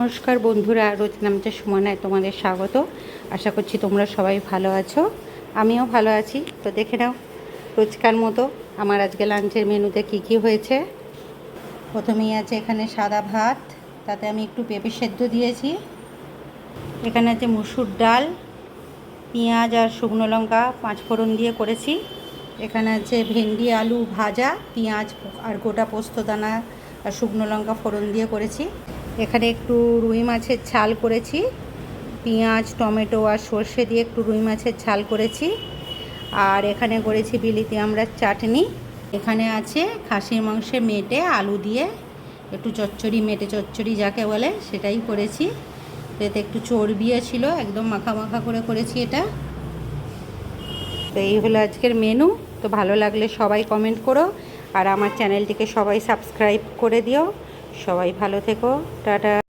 নমস্কার বন্ধুরা, রোজনামচা সুমনায় তোমাদের স্বাগত। আশা করছি তোমরা সবাই ভালো আছো, আমিও ভালো আছি। তো দেখে নাও রোজকার মতো আমার আজকে লাঞ্চের মেনুতে কি কি হয়েছে। প্রথমেই আছে এখানে সাদা ভাত, তাতে আমি একটু পেঁপে সেদ্ধ দিয়েছি। এখানে আছে মুসুর ডাল, পেঁয়াজ আর শুকনো লঙ্কা 5 ফোড়ন দিয়ে করেছি। এখানে আছে ভেন্ডি আলু ভাজা, পেঁয়াজ আর গোটা পোস্তদানা আর শুকনো লঙ্কা ফোড়ন দিয়ে করেছি। এখানে একটু রুই মাছের ঝাল করেছি, পেঁয়াজ টমেটো আর সর্ষে দিয়ে একটু রুই মাছের ঝাল করেছি। আর এখানে করেছি বিলিতি আমড়ার চাটনি। এখানে আছে খাসির মাংসের মেটে আলু দিয়ে একটু চচ্চড়ি, মেটে চচ্চড়ি যাকে বলে সেটাই করেছি। এতে একটু চর্বিও ছিল, একদম মাখা মাখা করে করেছি এটা। তো এই হলো আজকের মেনু। তো ভালো লাগলে সবাই কমেন্ট করো, আর আমার চ্যানেলটিকে সবাই সাবস্ক্রাইব করে দিও। সবাই ভালো থেকো, টাটা।